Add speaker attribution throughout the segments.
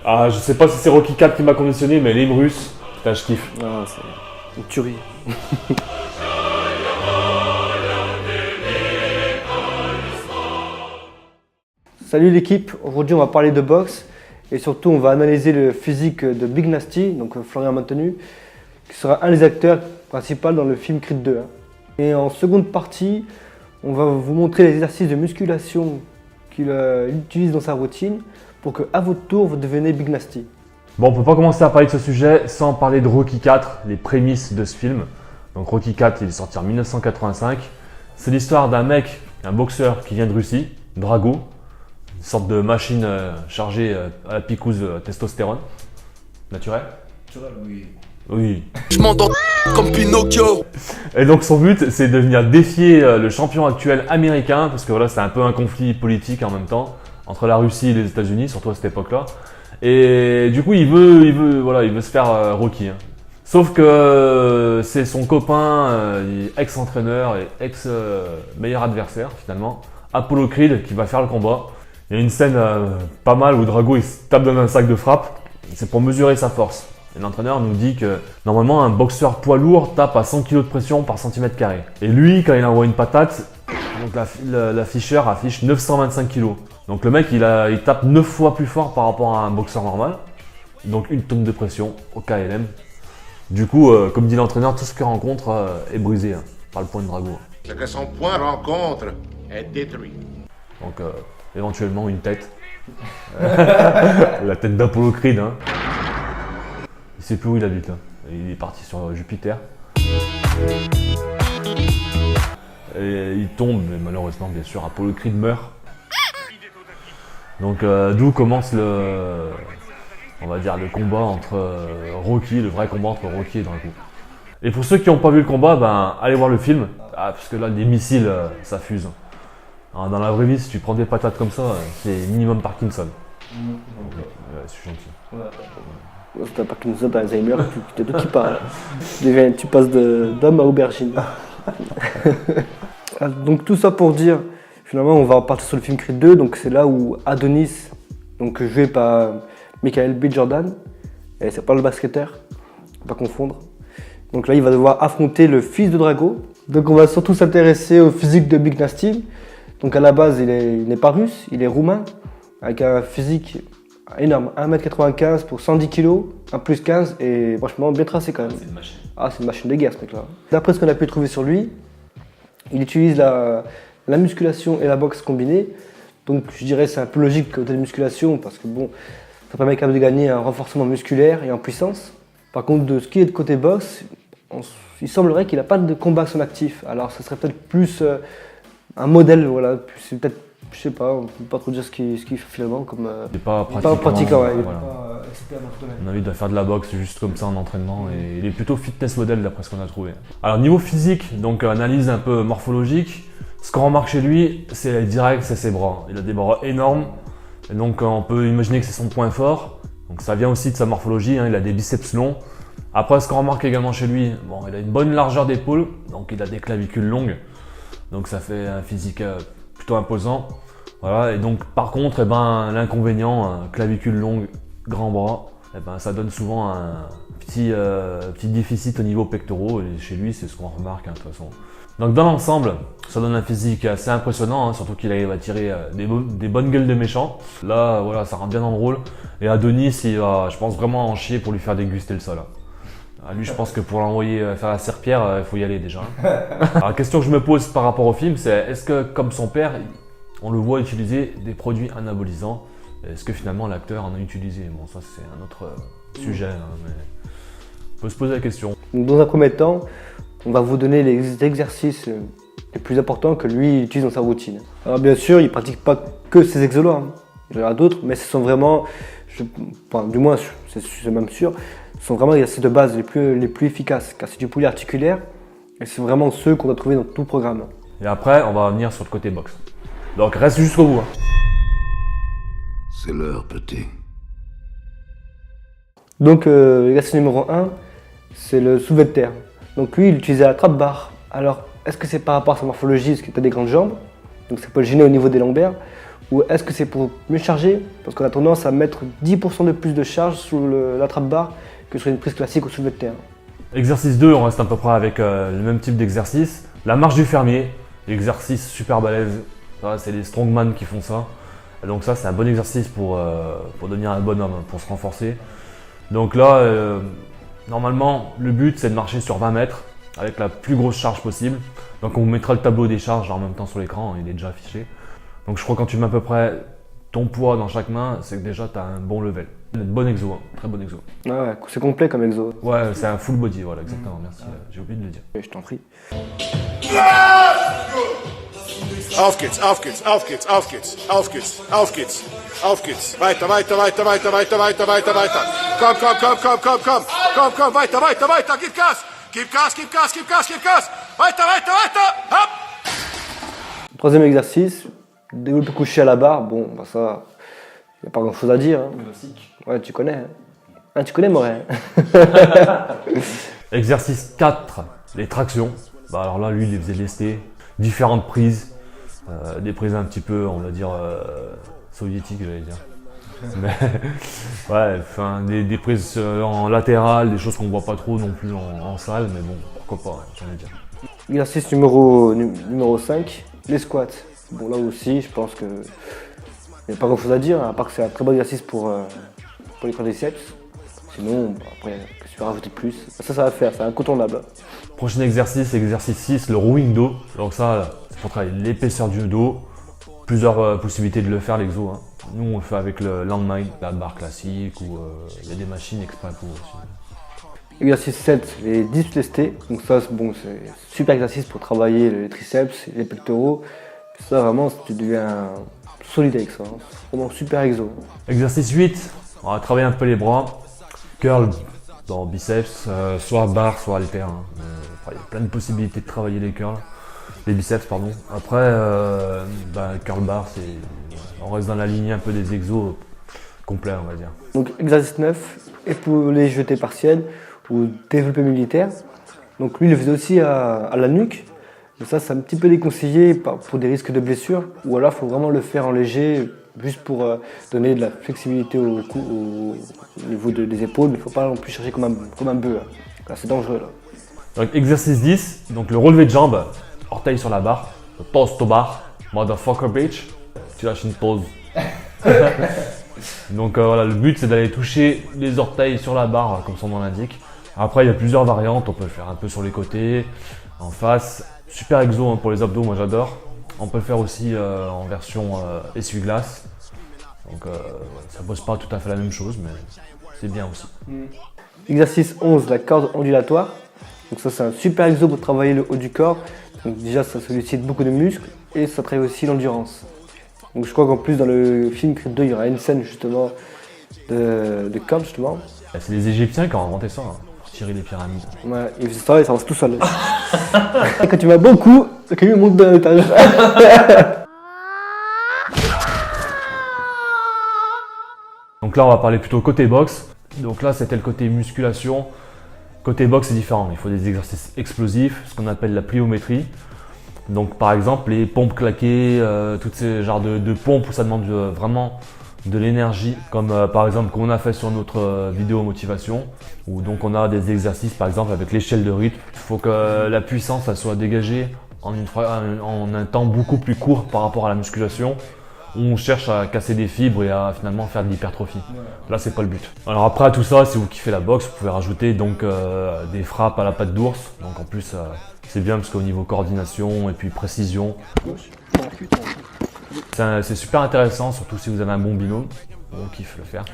Speaker 1: Ah, je sais pas si c'est Rocky 4 qui m'a conditionné, mais l'hymne russe, putain, je kiffe.
Speaker 2: Non, c'est une tuerie. Salut l'équipe, aujourd'hui on va parler de boxe et surtout on va analyser le physique de Big Nasty, donc Florian Maintenu, qui sera un des acteurs principaux dans le film Creed 2. Et en seconde partie, on va vous montrer les exercices de musculation qu'il utilise dans sa routine pour que à votre tour vous deveniez Big Nasty.
Speaker 1: Bon, on peut pas commencer à parler de ce sujet sans parler de Rocky 4, les prémices de ce film. Donc Rocky 4, il est sorti en 1985. C'est l'histoire d'un mec, un boxeur qui vient de Russie, Drago, une sorte de machine chargée à la picouse testostérone. Naturel ?
Speaker 3: Naturel, oui.
Speaker 1: Oui.
Speaker 4: Je m'endors comme Pinocchio.
Speaker 1: Et donc son but, c'est de venir défier le champion actuel américain, parce que voilà, c'est un peu un conflit politique en même temps, entre la Russie et les États-Unis, surtout à cette époque-là. Et du coup, il veut se faire Rocky. Hein. Sauf que c'est son copain, ex-entraîneur et ex-meilleur adversaire finalement, Apollo Creed, qui va faire le combat. Il y a une scène pas mal où Drago il se tape dans un sac de frappe. C'est pour mesurer sa force. Et l'entraîneur nous dit que normalement un boxeur poids lourd tape à 100 kg de pression par centimètre carré. Et lui, quand il envoie une patate, donc l'afficheur affiche 925 kg. Donc le mec il tape 9 fois plus fort par rapport à un boxeur normal. Donc 1 tonne de pression au KLM. Du coup, comme dit l'entraîneur, tout ce qu'il rencontre est brisé par le point de Drago.
Speaker 3: Ce que son point rencontre est détruit.
Speaker 1: Donc éventuellement une tête. La tête d'Apollo Creed. Hein. Il sait plus où il habite. Hein. Il est parti sur Jupiter. Et il tombe, mais malheureusement, bien sûr, Apollo Creed meurt. Donc d'où commence le combat entre Rocky, le vrai combat entre Rocky et Drago. Et pour ceux qui n'ont pas vu le combat, allez voir le film, parce que là, des missiles, ça fuse. Alors, dans la vraie vie, si tu prends des patates comme ça, c'est minimum Parkinson. C'est gentil.
Speaker 2: Ouais. Si t'as Parkinson, t'as Alzheimer, tu tout qui parle. Tu passes d'homme à aubergine. Donc tout ça pour dire, finalement on va partir sur le film Creed 2, donc c'est là où Adonis, donc joué par Michael B. Jordan, et c'est pas le basketteur, faut pas confondre. Donc là il va devoir affronter le fils de Drago. Donc on va surtout s'intéresser au physique de Big Nasty. Donc à la base il n'est pas russe, il est roumain, avec un physique énorme, 1m95 pour 110 kg, un plus 15 et franchement bien tracé quand même.
Speaker 1: C'est une machine.
Speaker 2: Ah, c'est une machine de guerre ce mec là. D'après ce qu'on a pu trouver sur lui, il utilise la musculation et la boxe combinée. Donc je dirais c'est un peu logique côté de musculation parce que bon, ça permet quand même de gagner un renforcement musculaire et en puissance. Par contre de ce qui est de côté boxe, il semblerait qu'il n'a pas de combat à son actif. Alors ça serait peut-être plus un modèle, voilà. C'est peut-être, je sais pas, on peut pas trop dire ce qu'il fait finalement comme.
Speaker 1: Il n'est pas
Speaker 2: pratiquant, ouais.
Speaker 1: Voilà. On a envie de faire de la boxe juste comme ça en entraînement et il est plutôt fitness model d'après ce qu'on a trouvé. Alors niveau physique, donc analyse un peu morphologique, ce qu'on remarque chez lui, c'est direct, c'est ses bras. Il a des bras énormes et donc on peut imaginer que c'est son point fort. Donc ça vient aussi de sa morphologie, hein, il a des biceps longs. Après ce qu'on remarque également chez lui, bon, il a une bonne largeur d'épaule, donc il a des clavicules longues. Donc ça fait un physique plutôt imposant. Voilà, et donc par contre, l'inconvénient, clavicule longue, grand bras, ça donne souvent un petit déficit au niveau pectoraux. Et chez lui, c'est ce qu'on remarque de toute façon. Donc dans l'ensemble, ça donne un physique assez impressionnant, hein, surtout qu'il arrive à tirer des bonnes gueules de méchants. Là, voilà, ça rentre bien dans le rôle. Et Adonis, il va, je pense, vraiment en chier pour lui faire déguster le sol. Lui, je pense que pour l'envoyer faire la serpillère, il faut y aller déjà. Alors, la question que je me pose par rapport au film, c'est est-ce que, comme son père, on le voit utiliser des produits anabolisants? Est-ce que finalement l'acteur en a utilisé? Bon, ça c'est un autre sujet, mais on peut se poser la question.
Speaker 2: Dans un premier temps, on va vous donner les exercices les plus importants que lui utilise dans sa routine. Alors bien sûr, il ne pratique pas que ces exos-là, hein. Il y en a d'autres, mais ce sont vraiment, du moins c'est même sûr, ce sont vraiment les exercices de base les plus efficaces, car c'est du poulet articulaire et c'est vraiment ceux qu'on a trouvé dans tout le programme.
Speaker 1: Et après, on va venir sur le côté boxe. Donc reste jusqu'au bout.
Speaker 4: C'est l'heure, petit.
Speaker 2: Donc l'exercice numéro 1, c'est le soulevé de terre. Donc lui, il utilisait la trappe-barre. Alors, est-ce que c'est par rapport à sa morphologie, parce qu'il a des grandes jambes, donc ça peut le gêner au niveau des lombaires, Ou est-ce que c'est pour mieux charger? Parce qu'on a tendance à mettre 10% de plus de charge sur l'attrape-barre que sur une prise classique au soulevé de terre.
Speaker 1: Exercice 2, on reste à peu près avec le même type d'exercice. La marche du fermier, exercice super balèze. Ça, c'est les strongman qui font ça. Et donc ça, c'est un bon exercice pour devenir un bonhomme, pour se renforcer. Donc là, normalement, le but, c'est de marcher sur 20 mètres avec la plus grosse charge possible. Donc on vous mettra le tableau des charges en même temps sur l'écran, il est déjà affiché. Donc je crois que quand tu mets à peu près ton poids dans chaque main, c'est que déjà tu as un bon level. Bon exo, hein, très bon exo.
Speaker 2: Ouais, c'est complet comme exo.
Speaker 1: Ouais, c'est un full body, voilà, exactement, merci, j'ai oublié de le dire.
Speaker 2: Je t'en prie.
Speaker 3: Auf geht's, auf geht's, auf geht's, auf geht's, auf geht's, auf geht's, auf geht's. Weiter, weiter, weiter, weiter, weiter, weiter, weiter, weiter. Komm, komm, komm, komm, komm, komm. Komm, komm, weiter, weiter, weiter. Gib Gas. Gib Gas, gib Gas, gib Gas, gib Gas. Weiter, weiter, weiter. Hop.
Speaker 2: Troisième exercice, développé couché à la barre. Bon, bah ça, il n'y a pas grand chose à dire. Hein. Ouais, tu connais. Hein. Ah, tu connais Moret.
Speaker 1: Exercice 4, les tractions. Bah alors là, lui, il les faisait lester. Différentes prises. Des prises un petit peu, on va dire, soviétiques, j'allais dire. Mais, ouais, enfin, des prises en latéral, des choses qu'on ne voit pas trop non plus en salle, mais bon, pourquoi pas, j'ai envie de dire.
Speaker 2: Exercice numéro 5, les squats. Bon, là aussi, je pense que il n'y a pas grand chose à dire, hein, à part que c'est un très bon exercice pour les quadriceps. Sinon, bon, après, qu'est-ce que tu vas rajouter de plus? Ça va faire, c'est incontournable.
Speaker 1: Prochain exercice, exercice 6, le rowing dos. Donc ça, c'est pour travailler l'épaisseur du dos. Plusieurs possibilités de le faire, l'exo. Hein. Nous, on le fait avec le landmine, la barre classique, ou il y a des machines exprès pour aussi.
Speaker 2: Exercice 7, les dips lestés. Donc ça, bon, c'est un super exercice pour travailler les triceps, les pectoraux. Ça, vraiment, tu deviens solide avec ça. Hein. C'est vraiment super exo.
Speaker 1: Exercice 8, on va travailler un peu les bras. Curl dans biceps, soit barre, soit halter. Hein. Il y a plein de possibilités de travailler les curls, les biceps, pardon. Après, curl bar, on reste dans la lignée un peu des exos complets, on va dire.
Speaker 2: Donc exercice 9, épaulé jeté partiel ou développé militaire. Donc lui, il le faisait aussi à la nuque. Mais ça, c'est un petit peu déconseillé pour des risques de blessure. Ou alors, il faut vraiment le faire en léger, juste pour donner de la flexibilité au niveau des épaules. Mais il ne faut pas non plus chercher comme un bœuf. Là, c'est dangereux. Là.
Speaker 1: Donc exercice 10, donc le relevé de jambes, orteil sur la barre, le toss to bar, motherfucker bitch, tu lâches une pause. Donc voilà, le but c'est d'aller toucher les orteils sur la barre, comme son nom l'indique. Après il y a plusieurs variantes, on peut le faire un peu sur les côtés, en face. Super exo hein, pour les abdos, moi j'adore. On peut le faire aussi en version essuie-glace. Donc ça bosse pas tout à fait la même chose, mais c'est bien aussi.
Speaker 2: Exercice 11, la corde ondulatoire. Donc ça c'est un super exo pour travailler le haut du corps. Donc déjà ça sollicite beaucoup de muscles et ça travaille aussi l'endurance. Donc je crois qu'en plus dans le film Creed 2 il y aura une scène justement de corde justement.
Speaker 1: C'est les Égyptiens qui ont inventé ça, hein, pour tirer les pyramides.
Speaker 2: Ouais, il faisait ça et ça avance tout seul. Quand tu vas beaucoup, le camion monte d'un étage.
Speaker 1: Donc là on va parler plutôt côté boxe. Donc là c'était le côté musculation. Côté boxe c'est différent, il faut des exercices explosifs, ce qu'on appelle la pliométrie. Donc par exemple les pompes claquées, tous ces genres de pompes où ça demande vraiment de l'énergie, comme par exemple qu'on a fait sur notre vidéo motivation, où donc on a des exercices par exemple avec l'échelle de rythme. Il faut que la puissance elle soit dégagée en un temps beaucoup plus court par rapport à la musculation. On cherche à casser des fibres et à finalement faire de l'hypertrophie. Là, c'est pas le but. Alors après à tout ça, si vous kiffez la boxe, vous pouvez rajouter donc des frappes à la patte d'ours. Donc en plus, c'est bien parce qu'au niveau coordination et puis précision, c'est super intéressant, surtout si vous avez un bon binôme. On kiffe le faire.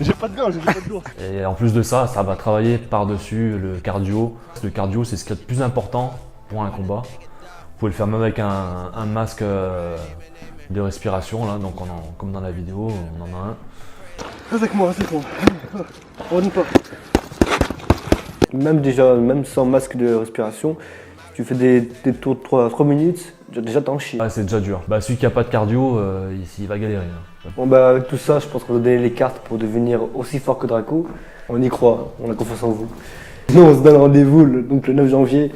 Speaker 5: J'ai pas de gants, j'ai pas de lourd.
Speaker 1: Et en plus de ça, ça va travailler par-dessus le cardio. Le cardio, c'est ce qu'il y a de plus important pour un combat. Vous pouvez le faire même avec un masque de respiration, là, donc comme dans la vidéo, on en a un.
Speaker 5: Reste avec moi, reste avec moi. On ne pas.
Speaker 2: Même sans masque de respiration, tu fais des tours de 3 minutes, déjà t'en chies.
Speaker 1: Ouais, c'est déjà dur. Bah, celui qui n'a pas de cardio, il va galérer. Hein.
Speaker 2: Bon bah avec tout ça, je pense qu'on va donner les cartes pour devenir aussi fort que Draco. On y croit, on a confiance en vous. Nous, on se donne rendez-vous donc le 9 janvier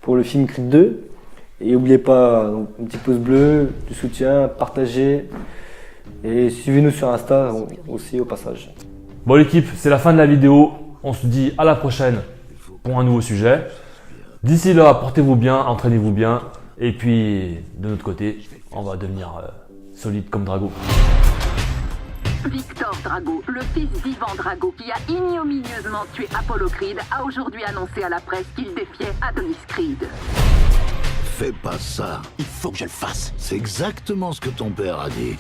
Speaker 2: pour le film Creed 2. Et n'oubliez pas donc, un petit pouce bleu, du soutien, partagez. Et suivez-nous sur Insta aussi au passage.
Speaker 1: Bon l'équipe, c'est la fin de la vidéo. On se dit à la prochaine pour un nouveau sujet. D'ici là, portez-vous bien, entraînez-vous bien. Et puis, de notre côté, on va devenir solide comme Drago.
Speaker 6: Victor Drago, le fils d'Ivan Drago qui a ignominieusement tué Apollo Creed, a aujourd'hui annoncé à la presse qu'il défiait Adonis Creed.
Speaker 7: Fais pas ça.
Speaker 4: Il faut que je le fasse.
Speaker 7: C'est exactement ce que ton père a dit.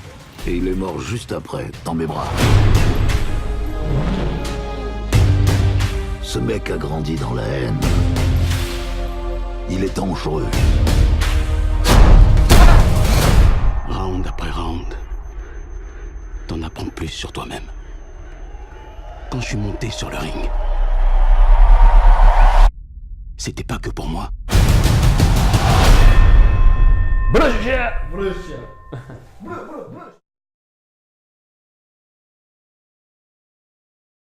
Speaker 7: Et il est mort juste après, dans mes bras. Ce mec a grandi dans la haine. Il est dangereux.
Speaker 4: Round après round, t'en apprends plus sur toi-même. Quand je suis monté sur le ring, c'était pas que pour moi.
Speaker 1: Brussia.